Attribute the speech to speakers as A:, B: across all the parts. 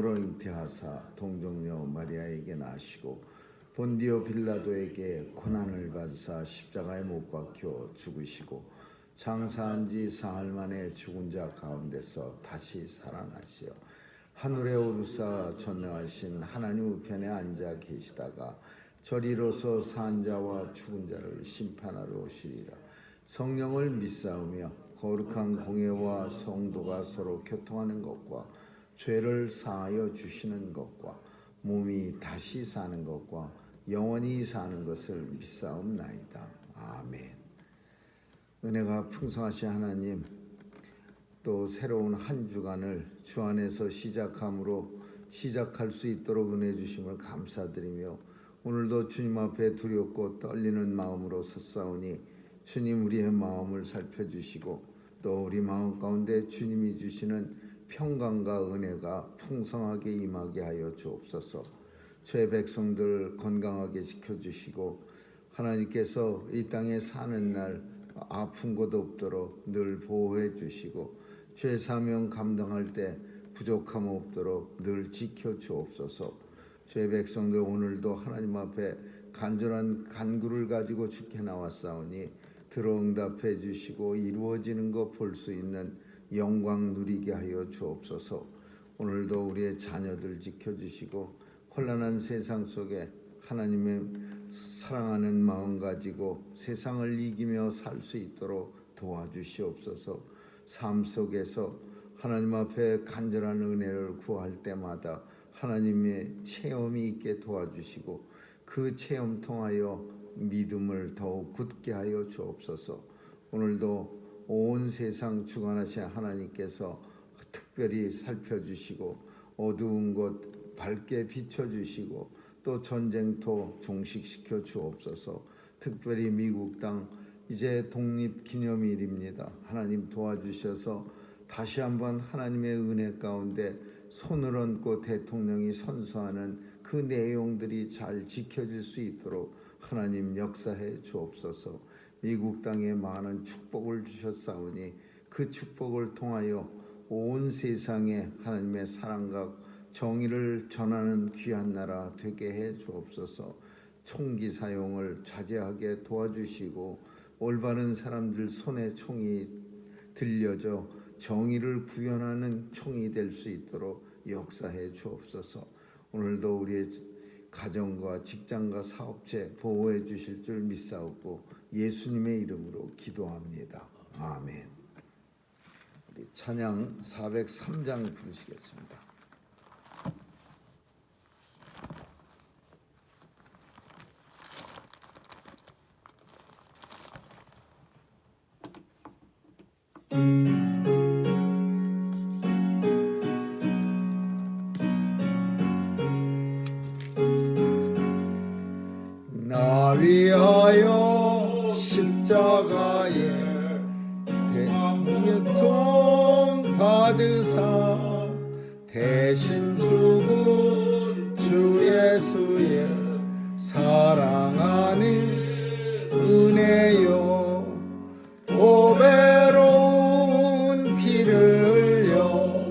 A: 로 잉태하사 동정녀 마리아에게 나시고 본디오 빌라도에게 고난을 받으사 십자가에 못 박혀 죽으시고 장사한 지 사흘 만에 죽은 자 가운데서 다시 살아나시어 하늘에 오르사 전능하신 하나님 우편에 앉아 계시다가 저리로서 산 자와 죽은 자를 심판하러 오시리라. 성령을 믿사오며 거룩한 공예와 성도가 서로 교통하는 것과 죄를 사하여 주시는 것과 몸이 다시 사는 것과 영원히 사는 것을 믿사옵나이다. 아멘. 은혜가 풍성하신 하나님, 또 새로운 한 주간을 주 안에서 시작할 수 있도록 은혜 주심을 감사드리며 오늘도 주님 앞에 두렵고 떨리는 마음으로 섰사오니 주님 우리의 마음을 살펴주시고 또 우리 마음 가운데 주님이 주시는 평강과 은혜가 풍성하게 임하게 하여 주옵소서. 죄 백성들 건강하게 지켜주시고 하나님께서 이 땅에 사는 날 아픈 것 없도록 늘 보호해 주시고 죄 사명 감당할 때 부족함 없도록 늘 지켜 주옵소서. 죄 백성들 오늘도 하나님 앞에 간절한 간구를 가지고 주께 나왔사오니 들어응답해 주시고 이루어지는 것 볼 수 있는 영광 누리게 하여 주옵소서. 오늘도 우리의 자녀들 지켜주시고 혼란한 세상 속에 하나님의 사랑하는 마음 가지고 세상을 이기며 살 수 있도록 도와주시옵소서. 삶 속에서 하나님 앞에 간절한 은혜를 구할 때마다 하나님의 체험이 있게 도와주시고 그 체험 통하여 믿음을 더욱 굳게 하여 주옵소서. 오늘도 온 세상 주관하신 하나님께서 특별히 살펴주시고 어두운 곳 밝게 비춰주시고 또 전쟁터 종식시켜 주옵소서. 특별히 미국 땅 이제 독립기념일입니다. 하나님 도와주셔서 다시 한번 하나님의 은혜 가운데 손을 얹고 대통령이 선서하는 그 내용들이 잘 지켜질 수 있도록 하나님 역사해 주옵소서. 미국 땅에 많은 축복을 주셨사오니 그 축복을 통하여 온 세상에 하나님의 사랑과 정의를 전하는 귀한 나라 되게 해 주옵소서. 총기 사용을 자제하게 도와주시고 올바른 사람들 손에 총이 들려져 정의를 구현하는 총이 될 수 있도록 역사해 주옵소서. 오늘도 우리의 가정과 직장과 사업체 보호해 주실 줄 믿사옵고 예수님의 이름으로 기도합니다. 아멘. 우리 찬양 403장 부르시겠습니다. 나 위하여 십자가에 대고통 받으사 대신 죽은 주 예수의 사랑하는 은혜요 보배로운 피를 흘려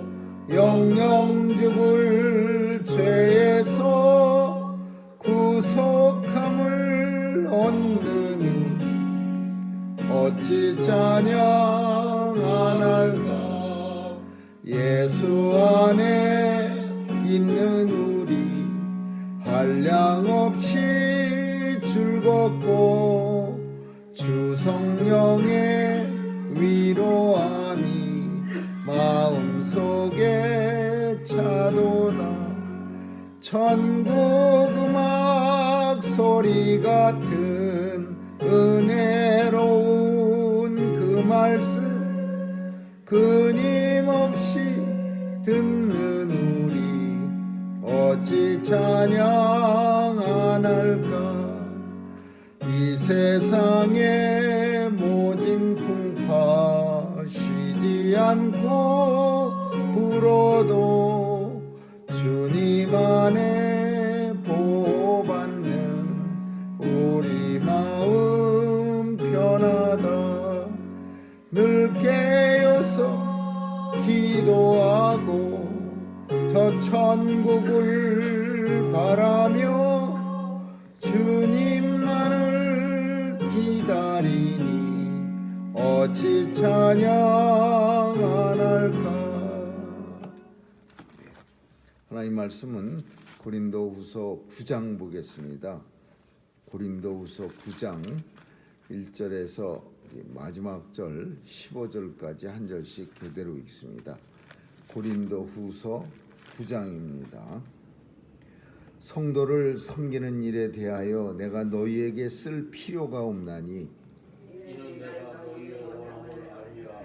A: 영영 죽을 죄에서 구속함을 얻느니 어찌 찬양 안 할까. 예수 안에 있는 우리 한량없이 즐겁고 주 성령의 위로함이 마음속에 차도다. 천국 음악 소리 같은 은혜로운 그 말씀 끊임없이 듣는 우리 어찌 찬양 안 할까. 이 세상의 모진 풍파 쉬지 않고 불어도 주님 안에 보호받는 우리 마음 편하다. 늘 깨어서 기도하고 저 천국을 바라며 주님만을 기다리니 어찌 찬양 안 할까. 하나님 말씀은 고린도후서 9장 보겠습니다. 고린도후서 9장 1절에서 마지막 절 15절까지 한 절씩 교대로 읽습니다. 고린도후서 9장입니다. 성도를 섬기는 일에 대하여 내가 너희에게 쓸 필요가 없나니
B: 이는 내가 너희의 원함을 알리라.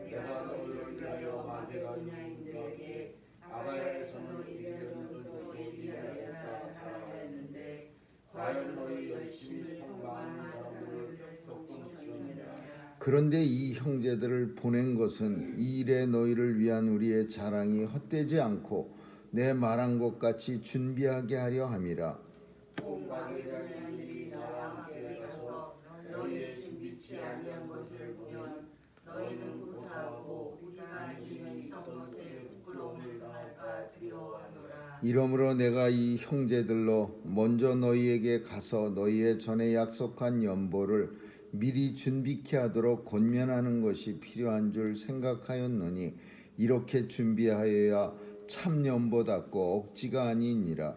B: 내가 너희를 위하여 마게가 유대인들에게 아가야에서는 이르는 너희에 위하여 사랑하였는데 과연 너희 열심히 평강하는 사람들을 덕분시켰느냐.
A: 그런데 이 형제들을 보낸 것은 이 일에 너희를 위한 우리의 자랑이 헛되지 않고 내 말한 것 같이 준비하게 하려 함이라.
B: 온 마게도냐인들이 나와 함께 가서 너희의 준비치 아니한 것을 보면 너희는 고사하고 우리가 이미 있던 것에 부끄러움을 당할까 두려워하노라.
A: 이러므로 내가 이 형제들로 먼저 너희에게 가서 너희의 전에 약속한 연보를 미리 준비케 하도록 권면하는 것이 필요한 줄 생각하였노니 이렇게 준비하여야 참 연보답고 억지가 아니니라.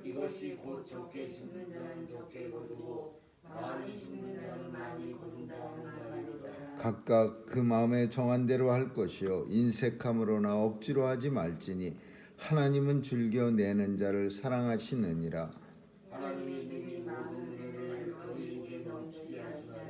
B: 이것이 곧 적게 심는 자는 적게 거두고 많이 심는 자는 많이 거둔다는 말이로다.
A: 각각 그 마음에 정한 대로 할 것이요 인색함으로나 억지로 하지 말지니 하나님은 즐겨 내는 자를 사랑하시느니라.
B: 하나님이 이미 많은 은혜를 너희에게 넘치게 하시나니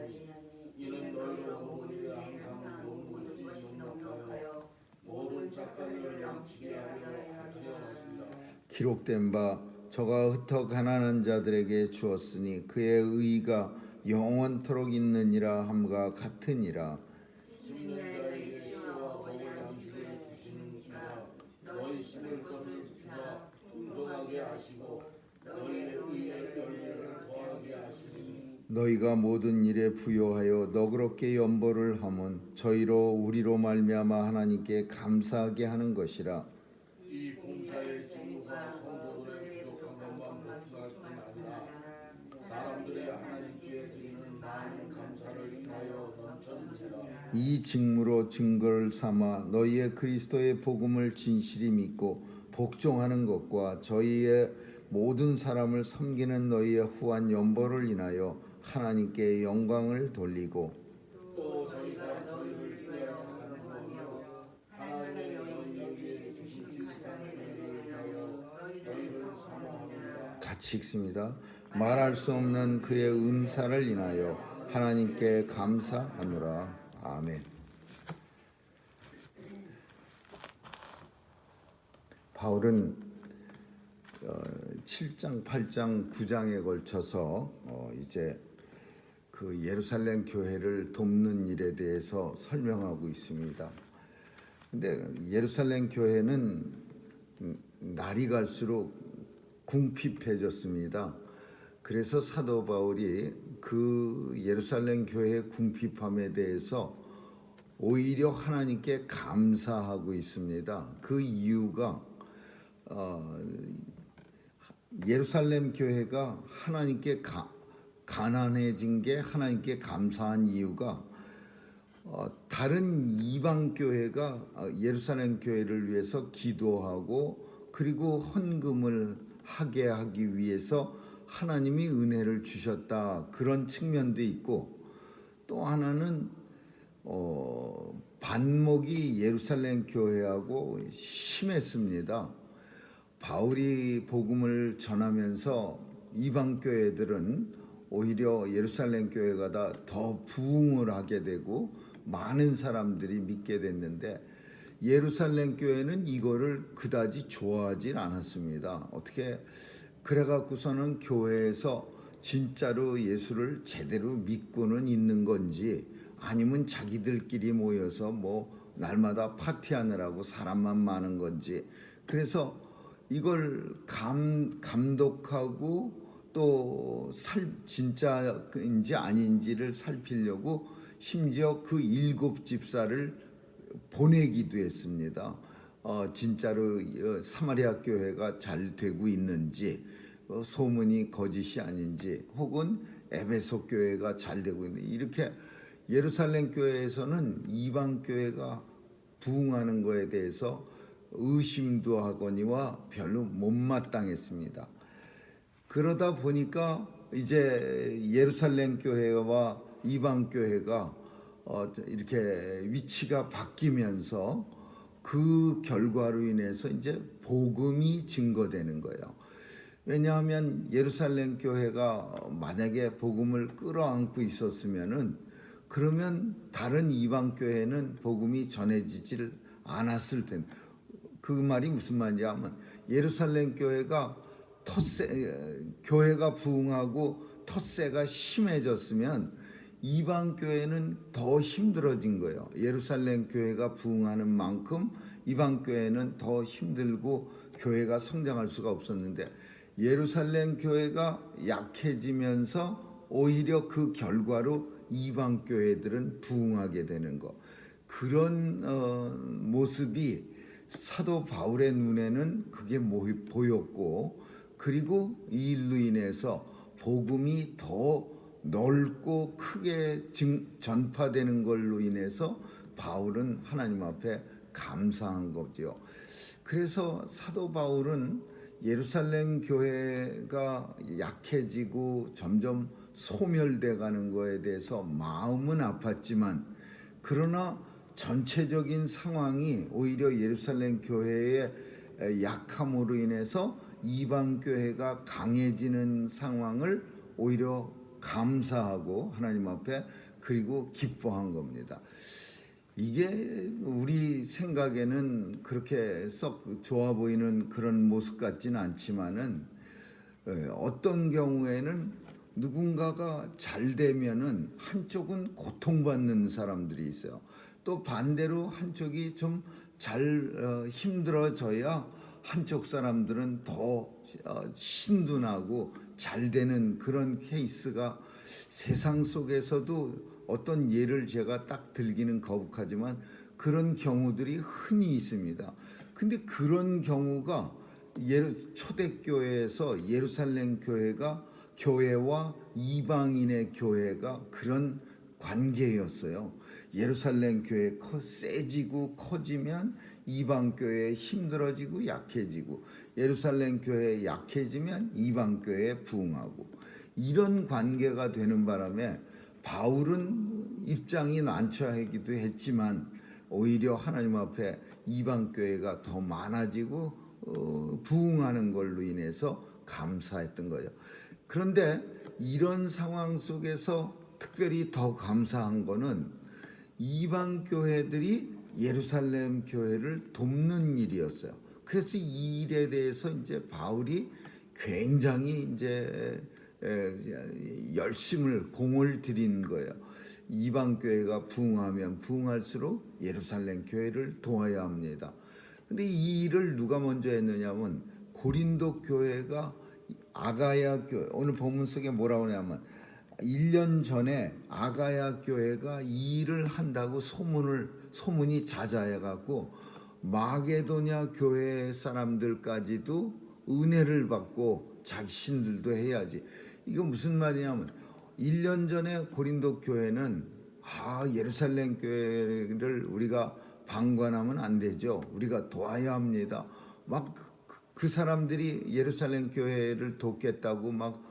B: 이는 너희로 모두를 항상 모든 것이 넉넉하여 모든 착한 일을 넘치게 하려 하시리라.
A: 기록된 바 저가 흩어 가난한 자들에게 주었으니 그의 의가 영원토록 있느니라 함과 같으니라.
B: 심는 자에게 씨와 복을 양식을 주시는 이가 너희 심을 것을 주사 풍성하게 하시고 너희의 의의 열매를 더하게 하시니
A: 너희가 모든 일에 부요하여 너그럽게 연보를 하면 저희로 우리로 말미암아 하나님께 감사하게 하는 것이라.
B: 이 봉사의 직무가 성도들의 부족한 것만 보충할 뿐 아니라 사람들의 하나님께 드리는 많은 감사를 인하여 넘쳤느니라.
A: 이 직무로 증거를 삼아 너희의 그리스도의 복음을 진실히 믿고 복종하는 것과 저희의 모든 사람을 섬기는 너희의 후한 연보를 인하여 하나님께 영광을 돌리고
B: 또 저희가 너희를 위하여 하는 것이요 하나님의 너희에게 주신 지식한 은혜를 위하여 너희를 사모합니다.
A: 같이 읽습니다. 말할 수 없는 그의 은사를 인하여 하나님께 감사하노라. 아멘. 바울은 7장, 8장, 9장에 걸쳐서 이제 그 예루살렘 교회를 돕는 일에 대해서 설명하고 있습니다. 근데 예루살렘 교회는 날이 갈수록 궁핍해졌습니다. 그래서 사도 바울이 그 예루살렘 교회의 궁핍함에 대해서 오히려 하나님께 감사하고 있습니다. 그 이유가 예루살렘 교회가 하나님께 가난해진 게 하나님께 감사한 이유가 다른 이방 교회가 예루살렘 교회를 위해서 기도하고 그리고 헌금을 하게 하기 위해서 하나님이 은혜를 주셨다, 그런 측면도 있고, 또 하나는 반목이 예루살렘 교회하고 심했습니다. 바울이 복음을 전하면서 이방 교회들은 오히려 예루살렘 교회가 더 부흥을 하게 되고 많은 사람들이 믿게 됐는데 예루살렘 교회는 이거를 그다지 좋아하지 않았습니다. 어떻게 그래갖고서는 교회에서 진짜로 예수를 제대로 믿고는 있는 건지 아니면 자기들끼리 모여서 뭐 날마다 파티하느라고 사람만 많은 건지, 그래서 이걸 감독하고 또 진짜인지 아닌지를 살피려고 심지어 그 7 집사를 보내기도 했습니다. 진짜로 사마리아 교회가 잘 되고 있는지, 소문이 거짓이 아닌지, 혹은 에베소 교회가 잘 되고 있는지, 이렇게 예루살렘 교회에서는 이방 교회가 부흥하는 거에 대해서 의심도 하거니와 별로 못마땅했습니다. 그러다 보니까 이제 예루살렘 교회와 이방 교회가 이렇게 위치가 바뀌면서 그 결과로 인해서 이제 복음이 증거되는 거예요. 왜냐하면 예루살렘 교회가 만약에 복음을 끌어안고 있었으면은, 그러면 다른 이방 교회는 복음이 전해지질 않았을 텐데, 그 말이 무슨 말이냐면, 예루살렘 교회가 교회가 부흥하고 텃세가 심해졌으면 이방 교회는 더 힘들어진 거예요. 예루살렘 교회가 부흥하는 만큼 이방 교회는 더 힘들고 교회가 성장할 수가 없었는데, 예루살렘 교회가 약해지면서 오히려 그 결과로 이방 교회들은 부흥하게 되는 거, 그런 모습이 사도 바울의 눈에는 그게 보였고, 그리고 이 일로 인해서 복음이 더 넓고 크게 전파되는 걸로 인해서 바울은 하나님 앞에 감사한 거죠. 그래서 사도 바울은 예루살렘 교회가 약해지고 점점 소멸돼 가는 거에 대해서 마음은 아팠지만, 그러나 전체적인 상황이 오히려 예루살렘 교회의 약함으로 인해서 이방 교회가 강해지는 상황을 오히려 감사하고 하나님 앞에 그리고 기뻐한 겁니다. 이게 우리 생각에는 그렇게 썩 좋아 보이는 그런 모습 같지는 않지만은, 어떤 경우에는 누군가가 잘 되면은 한쪽은 고통받는 사람들이 있어요. 또 반대로 한쪽이 좀 잘 힘들어져야 한쪽 사람들은 더 신둔하고 잘 되는 그런 케이스가 세상 속에서도, 어떤 예를 제가 딱 들기는 거북하지만 그런 경우들이 흔히 있습니다. 근데 그런 경우가 초대교회에서 예루살렘 교회와 이방인의 교회가 그런 관계였어요. 예루살렘 교회 세지고 커지면 이방 교회 힘들어지고 약해지고, 예루살렘 교회 약해지면 이방 교회 부흥하고, 이런 관계가 되는 바람에 바울은 입장이 난처하기도 했지만 오히려 하나님 앞에 이방 교회가 더 많아지고 부흥하는 걸로 인해서 감사했던 거예요. 그런데 이런 상황 속에서 특별히 더 감사한 거는 이방 교회들이 예루살렘 교회를 돕는 일이었어요. 그래서 이 일에 대해서 이제 바울이 굉장히 이제 공을 들인 거예요. 이방 교회가 부흥하면 부흥할수록 예루살렘 교회를 도와야 합니다. 근데 이 일을 누가 먼저 했느냐면 고린도 교회가 아가야 교회, 오늘 본문 속에 뭐라고 하냐면 1년 전에 아가야 교회가 이 일을 한다고 소문이 자자해 갖고 마게도냐 교회 사람들까지도 은혜를 받고 자신들도 해야지. 이거 무슨 말이냐면 1년 전에 고린도 교회는 예루살렘 교회를 우리가 방관하면 안 되죠. 우리가 도와야 합니다. 막 그 사람들이 예루살렘 교회를 돕겠다고 막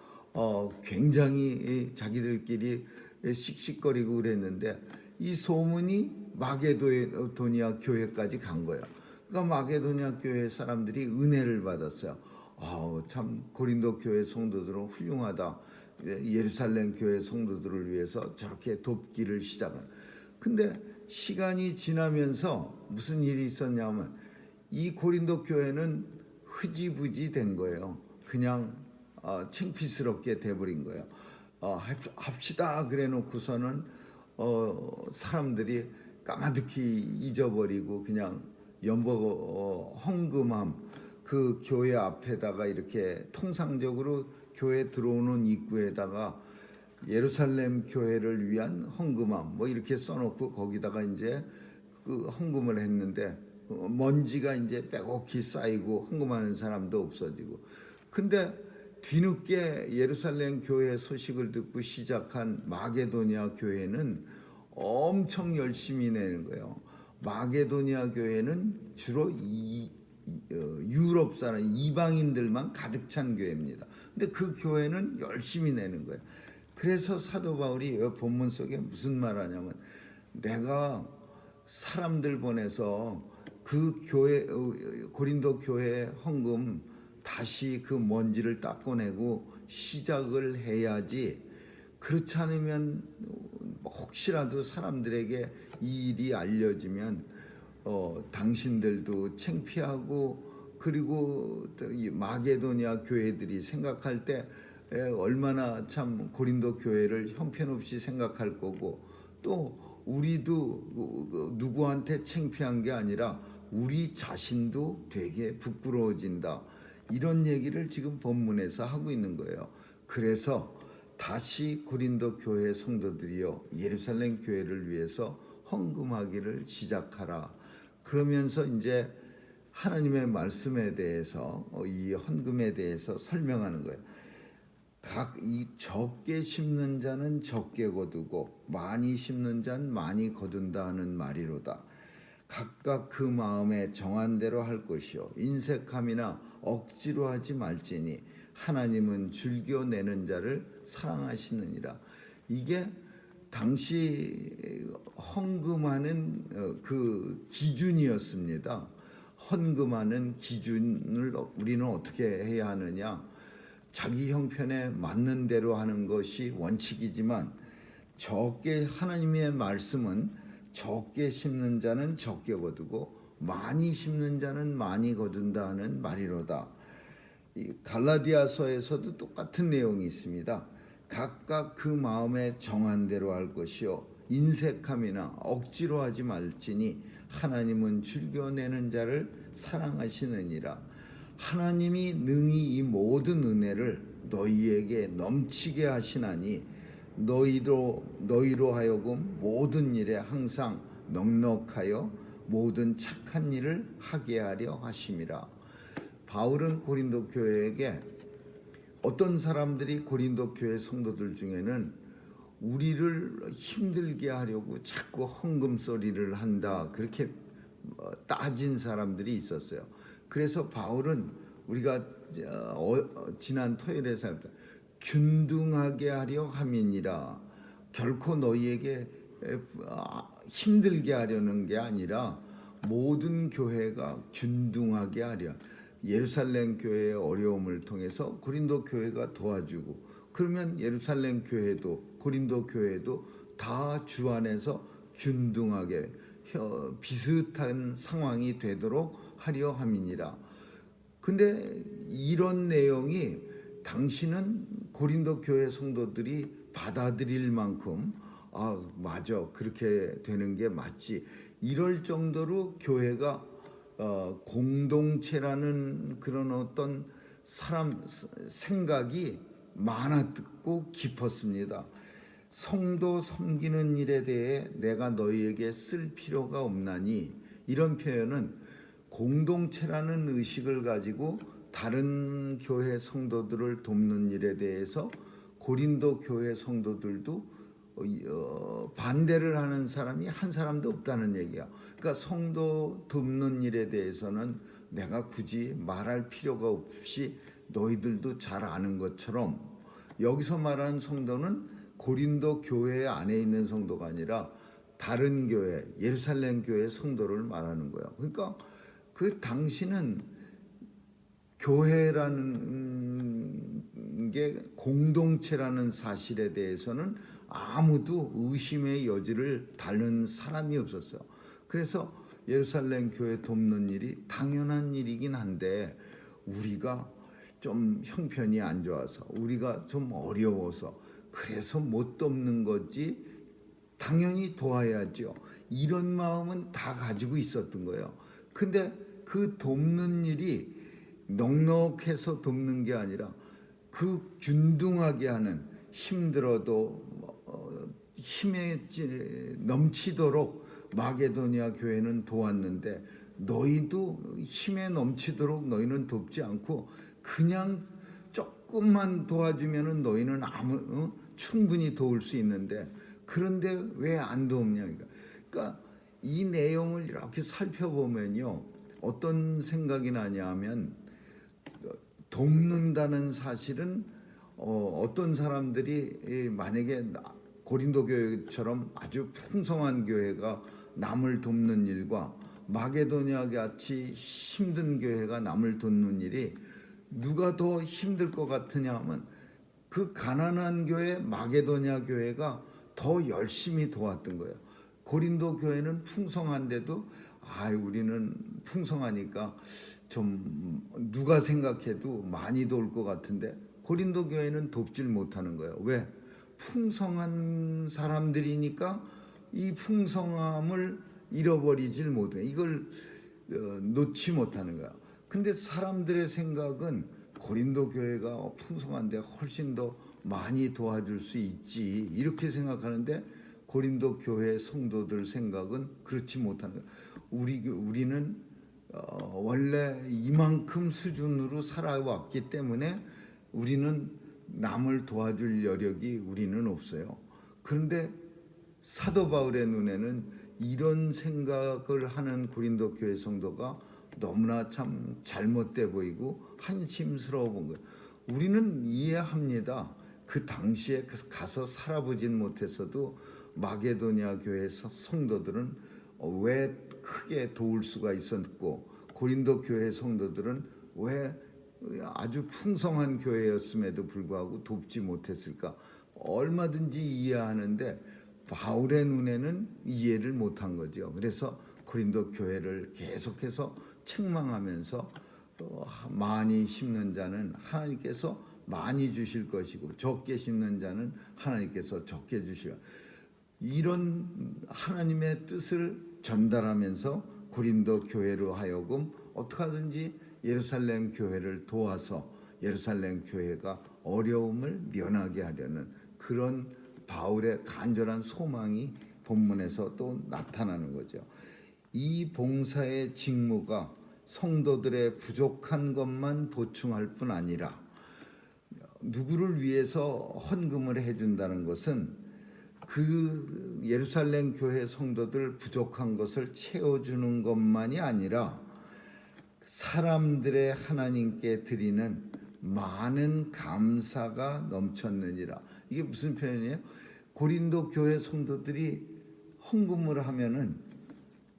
A: 굉장히 자기들끼리 씩씩거리고 그랬는데, 이 소문이 마게도니아 교회까지 간 거예요. 그러니까 마게도니아 교회 사람들이 은혜를 받았어요. 참 고린도 교회 성도들은 훌륭하다. 예루살렘 교회 성도들을 위해서 저렇게 돕기를 시작한. 근데 시간이 지나면서 무슨 일이 있었냐면 이 고린도 교회는 흐지부지 된 거예요. 그냥 창피스럽게 돼버린 거예요. 합시다 그래 놓고서는 사람들이 까마득히 잊어버리고 그냥 헌금함, 그 교회 앞에다가 이렇게 통상적으로 교회 들어오는 입구에다가 예루살렘 교회를 위한 헌금함 뭐 이렇게 써놓고 거기다가 이제 그 헌금을 했는데, 먼지가 이제 빼곡히 쌓이고 헌금하는 사람도 없어지고. 근데 뒤늦게 예루살렘 교회 소식을 듣고 시작한 마게도니아 교회는 엄청 열심히 내는 거예요. 마게도니아 교회는 주로 유럽 사람 이방인들만 가득 찬 교회입니다. 근데 그 교회는 열심히 내는 거예요. 그래서 사도 바울이 본문 속에 무슨 말하냐면, 내가 사람들 보내서 그 교회 고린도 교회 헌금 다시 그 먼지를 닦아내고 시작을 해야지. 그렇지 않으면 혹시라도 사람들에게 이 일이 알려지면 당신들도 창피하고, 그리고 마게도니아 교회들이 생각할 때 얼마나 참 고린도 교회를 형편없이 생각할 거고, 또 우리도 누구한테 창피한 게 아니라 우리 자신도 되게 부끄러워진다. 이런 얘기를 지금 본문에서 하고 있는 거예요. 그래서 다시 고린도 교회 성도들이요, 예루살렘 교회를 위해서 헌금하기를 시작하라. 그러면서 이제 하나님의 말씀에 대해서 이 헌금에 대해서 설명하는 거예요. 이 적게 심는 자는 적게 거두고 많이 심는 자는 많이 거둔다 하는 말이로다. 각각 그 마음에 정한 대로 할 것이요 인색함이나 억지로 하지 말지니 하나님은 즐겨 내는 자를 사랑하시느니라. 이게 당시 헌금하는 그 기준이었습니다. 헌금하는 기준을 우리는 어떻게 해야 하느냐? 자기 형편에 맞는 대로 하는 것이 원칙이지만, 적게, 하나님의 말씀은 적게 심는 자는 적게 거두고 많이 심는 자는 많이 거둔다 하는 말이로다. 이 갈라디아서에서도 똑같은 내용이 있습니다. 각각 그 마음에 정한 대로 할 것이요 인색함이나 억지로 하지 말지니 하나님은 즐겨내는 자를 사랑하시느니라. 하나님이 능히 이 모든 은혜를 너희에게 넘치게 하시나니 너희로 하여금 모든 일에 항상 넉넉하여 모든 착한 일을 하게 하려 하심이라. 바울은 고린도 교회에게, 어떤 사람들이 고린도 교회 성도들 중에는 우리를 힘들게 하려고 자꾸 헌금소리를 한다, 그렇게 따진 사람들이 있었어요. 그래서 바울은 우리가 지난 토요일에 살다 균등하게 하려 함이니라. 결코 너희에게 힘들게 하려는 게 아니라 모든 교회가 균등하게 하려. 예루살렘 교회의 어려움을 통해서 고린도 교회가 도와주고, 그러면 예루살렘 교회도 고린도 교회도 다 주 안에서 균등하게 비슷한 상황이 되도록 하려 함이니라. 근데 이런 내용이 당신은 고린도 교회 성도들이 받아들일 만큼 맞아, 그렇게 되는 게 맞지, 이럴 정도로 교회가 공동체라는 그런 어떤 사람 생각이 많았고 깊었습니다. 성도 섬기는 일에 대해 내가 너희에게 쓸 필요가 없나니, 이런 표현은 공동체라는 의식을 가지고 다른 교회 성도들을 돕는 일에 대해서 고린도 교회 성도들도 반대를 하는 사람이 한 사람도 없다는 얘기야. 그러니까 성도 돕는 일에 대해서는 내가 굳이 말할 필요가 없이 너희들도 잘 아는 것처럼, 여기서 말하는 성도는 고린도 교회 안에 있는 성도가 아니라 다른 교회, 예루살렘 교회 성도를 말하는 거예요. 그러니까 그 당시는 교회라는 게 공동체라는 사실에 대해서는 아무도 의심의 여지를 다른 사람이 없었어요. 그래서 예루살렘 교회 돕는 일이 당연한 일이긴 한데, 우리가 좀 형편이 안 좋아서, 우리가 좀 어려워서 그래서 못 돕는 거지, 당연히 도와야죠, 이런 마음은 다 가지고 있었던 거예요. 근데 그 돕는 일이 넉넉해서 돕는 게 아니라 그 균등하게 하는, 힘들어도 힘에 넘치도록 마게도니아 교회는 도왔는데 너희도 힘에 넘치도록 너희는 돕지 않고 그냥 조금만 도와주면은 너희는 충분히 도울 수 있는데 그런데 왜 안 돕냐. 그러니까 이 내용을 이렇게 살펴보면요, 어떤 생각이 나냐면 돕는다는 사실은 어떤 사람들이 만약에 고린도 교회처럼 아주 풍성한 교회가 남을 돕는 일과 마게도냐 같이 힘든 교회가 남을 돕는 일이 누가 더 힘들 것 같으냐 하면 그 가난한 교회 마게도냐 교회가 더 열심히 도왔던 거예요. 고린도 교회는 풍성한데도 우리는 풍성하니까 좀 누가 생각해도 많이 도울 것 같은데 고린도 교회는 돕질 못하는 거예요. 왜? 풍성한 사람들이니까 이 풍성함을 잃어버리질 못해. 이걸 놓지 못하는 거야. 근데 사람들의 생각은 고린도 교회가 풍성한데 훨씬 더 많이 도와줄 수 있지 이렇게 생각하는데 고린도 교회 성도들 생각은 그렇지 못하는 거야. 우리는 원래 이만큼 수준으로 살아왔기 때문에 우리는 남을 도와줄 여력이 우리는 없어요. 그런데 사도 바울의 눈에는 이런 생각을 하는 고린도 교회 성도가 너무나 참 잘못돼 보이고 한심스러워 본 거예요. 우리는 이해합니다. 그 당시에 가서 살아보진 못했어도 마게도냐 교회 성도들은 왜 크게 도울 수가 있었고 고린도 교회 성도들은 왜 아주 풍성한 교회였음에도 불구하고 돕지 못했을까? 얼마든지 이해하는데 바울의 눈에는 이해를 못한 거죠. 그래서 고린도 교회를 계속해서 책망하면서 많이 심는 자는 하나님께서 많이 주실 것이고 적게 심는 자는 하나님께서 적게 주시라. 이런 하나님의 뜻을 전달하면서 고린도 교회로 하여금 어떻게 하든지 예루살렘 교회를 도와서 예루살렘 교회가 어려움을 면하게 하려는 그런 바울의 간절한 소망이 본문에서 또 나타나는 거죠. 이 봉사의 직무가 성도들의 부족한 것만 보충할 뿐 아니라 누구를 위해서 헌금을 해준다는 것은 그 예루살렘 교회 성도들 부족한 것을 채워주는 것만이 아니라 사람들의 하나님께 드리는 많은 감사가 넘쳤느니라. 이게 무슨 표현이에요? 고린도 교회 성도들이 헌금을 하면은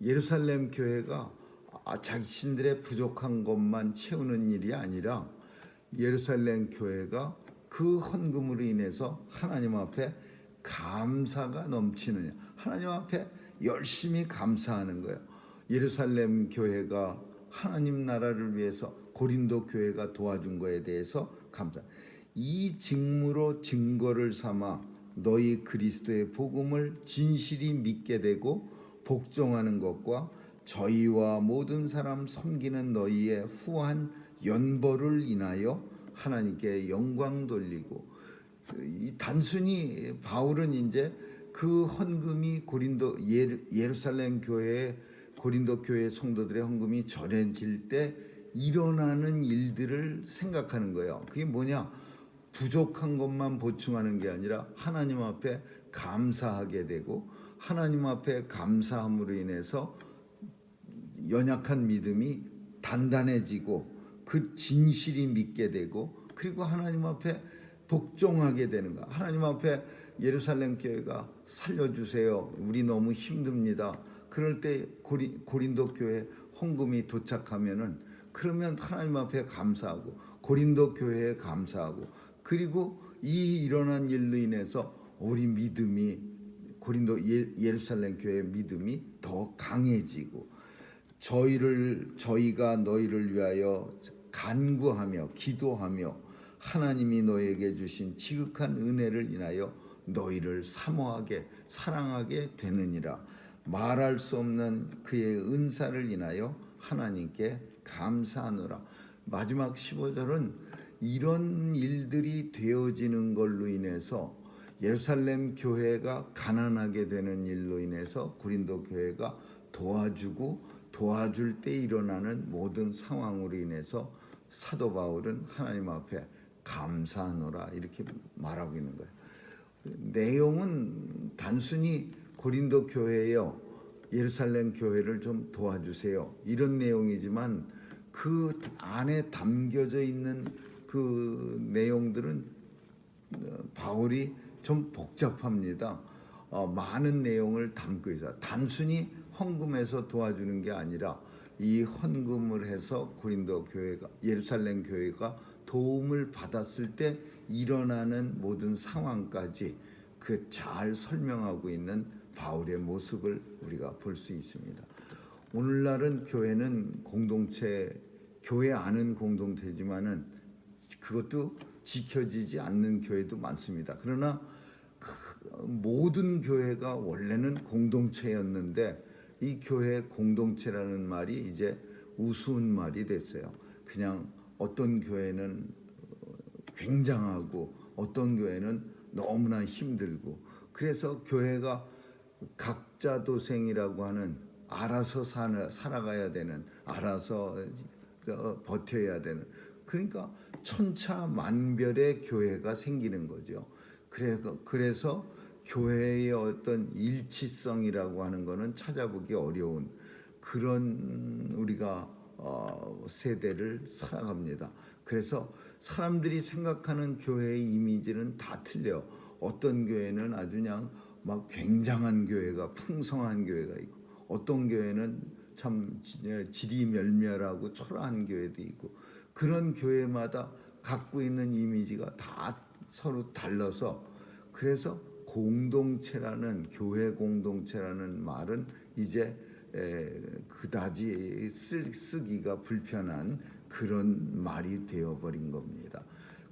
A: 예루살렘 교회가 자신들의 부족한 것만 채우는 일이 아니라 예루살렘 교회가 그 헌금으로 인해서 하나님 앞에 감사가 넘치느냐. 하나님 앞에 열심히 감사하는 거예요. 예루살렘 교회가 하나님 나라를 위해서 고린도 교회가 도와준 거에 대해서 감사. 이 직무로 증거를 삼아 너희 그리스도의 복음을 진실이 믿게 되고 복종하는 것과 저희와 모든 사람 섬기는 너희의 후한 연보를 인하여 하나님께 영광 돌리고, 단순히 바울은 이제 그 헌금이 고린도 예루살렘 교회 고린도 교회 성도들의 헌금이 전해질 때 일어나는 일들을 생각하는 거예요. 그게 뭐냐? 부족한 것만 보충하는 게 아니라 하나님 앞에 감사하게 되고 하나님 앞에 감사함으로 인해서 연약한 믿음이 단단해지고 그 진실이 믿게 되고 그리고 하나님 앞에 복종하게 되는 거야. 하나님 앞에 예루살렘 교회가 살려주세요. 우리 너무 힘듭니다. 그럴 때 고린도 교회 헌금이 도착하면은 그러면 하나님 앞에 감사하고 고린도 교회에 감사하고 그리고 이 일어난 일로 인해서 우리 믿음이 고린도 예루살렘 교회의 믿음이 더 강해지고 저희가 너희를 위하여 간구하며 기도하며 하나님이 너희에게 주신 지극한 은혜를 인하여 너희를 사모하게 사랑하게 되느니라. 말할 수 없는 그의 은사를 인하여 하나님께 감사하노라. 마지막 15절은 이런 일들이 되어지는 걸로 인해서 예루살렘 교회가 가난하게 되는 일로 인해서 고린도 교회가 도와주고 도와줄 때 일어나는 모든 상황으로 인해서 사도 바울은 하나님 앞에 감사하노라 이렇게 말하고 있는 거예요. 내용은 단순히 고린도 교회요, 예루살렘 교회를 좀 도와주세요 이런 내용이지만 그 안에 담겨져 있는 그 내용들은 바울이 좀 복잡합니다. 많은 내용을 담고 있어요. 단순히 헌금해서 도와주는 게 아니라 이 헌금을 해서 고린도 교회가, 예루살렘 교회가 도움을 받았을 때 일어나는 모든 상황까지 그 잘 설명하고 있는 바울의 모습을 우리가 볼 수 있습니다. 오늘날은 교회는 공동체, 교회 안은 공동체지만은 그것도 지켜지지 않는 교회도 많습니다. 그러나 모든 교회가 원래는 공동체였는데 이 교회 공동체라는 말이 이제 우스운 말이 됐어요. 그냥 어떤 교회는 굉장하고 어떤 교회는 너무나 힘들고, 그래서 교회가 각자 도생이라고 하는, 알아서 살아가야 되는, 알아서 버텨야 되는, 그러니까 천차만별의 교회가 생기는 거죠. 그래서 교회의 어떤 일치성이라고 하는 것은 찾아보기 어려운 그런 우리가 세대를 살아갑니다. 그래서 사람들이 생각하는 교회의 이미지는 다 틀려. 어떤 교회는 아주 그냥 막 굉장한 교회가, 풍성한 교회가 있고, 어떤 교회는 참 지리멸멸하고 초라한 교회도 있고, 그런 교회마다 갖고 있는 이미지가 다 서로 달라서, 그래서 공동체라는, 교회 공동체라는 말은 이제 그다지 쓰기가 불편한 그런 말이 되어버린 겁니다.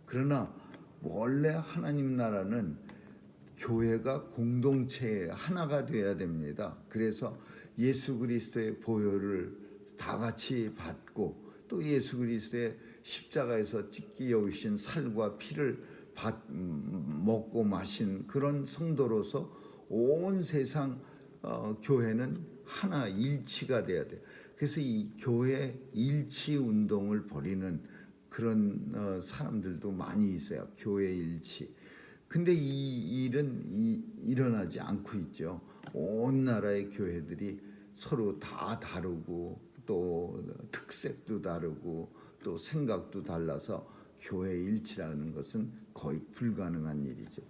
A: 그러나 원래 하나님 나라는 교회가 공동체 하나가 되어야 됩니다. 그래서 예수 그리스도의 보혈을 다 같이 받고, 또 예수 그리스도의 십자가에서 찢기 여기신 살과 피를 먹고 마신 그런 성도로서 온 세상 교회는 하나, 일치가 돼야 돼요. 그래서 이 교회 일치 운동을 벌이는 그런 사람들도 많이 있어요. 교회 일치. 근데 이 일은 일어나지 않고 있죠. 온 나라의 교회들이 서로 다 다르고, 또 특색도 다르고, 또 생각도 달라서 교회 일치라는 것은 거의 불가능한 일이죠.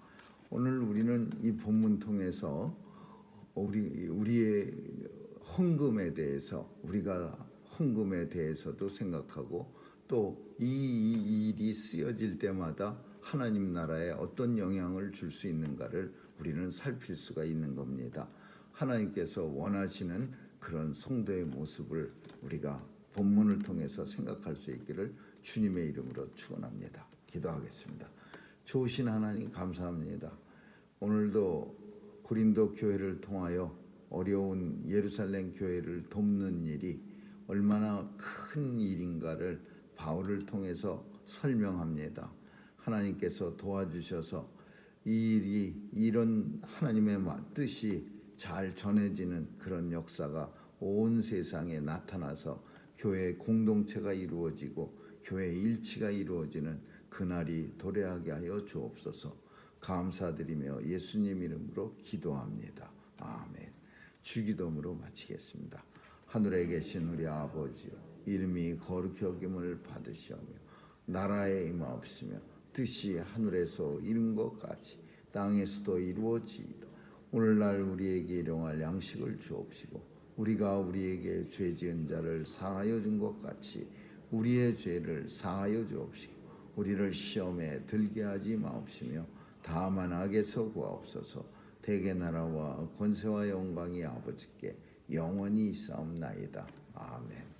A: 오늘 우리는 이 본문 통해서 우리의 헌금에 대해서, 우리가 헌금에 대해서도 생각하고, 또 이 일이 쓰여질 때마다 하나님 나라에 어떤 영향을 줄 수 있는가를 우리는 살필 수가 있는 겁니다. 하나님께서 원하시는 그런 성도의 모습을 우리가 본문을 통해서 생각할 수 있기를 주님의 이름으로 축원합니다. 기도하겠습니다. 좋으신 하나님 감사합니다. 오늘도 고린도 교회를 통하여 어려운 예루살렘 교회를 돕는 일이 얼마나 큰 일인가를 바울을 통해서 설명합니다. 하나님께서 도와주셔서 이 일이, 이런 하나님의 뜻이 잘 전해지는 그런 역사가 온 세상에 나타나서 교회 공동체가 이루어지고 교회 일치가 이루어지는 그날이 도래하게 하여 주옵소서. 감사드리며 예수님 이름으로 기도합니다. 아멘. 주기도문으로 마치겠습니다. 하늘에 계신 우리 아버지여, 이름이 거룩히 여김을 받으시오며 나라에 임하옵시며 뜻이 하늘에서 이룬 것 같이 땅에서도 이루어지이다. 오늘날 우리에게 일용할 양식을 주옵시고, 우리가 우리에게 죄 지은 자를 사하여 준 것 같이 우리의 죄를 사하여 주옵시고, 우리를 시험에 들게 하지 마옵시며 다만 악에서 구하옵소서. 대개 나라와 권세와 영광이 아버지께 영원히 있사옵나이다. 아멘.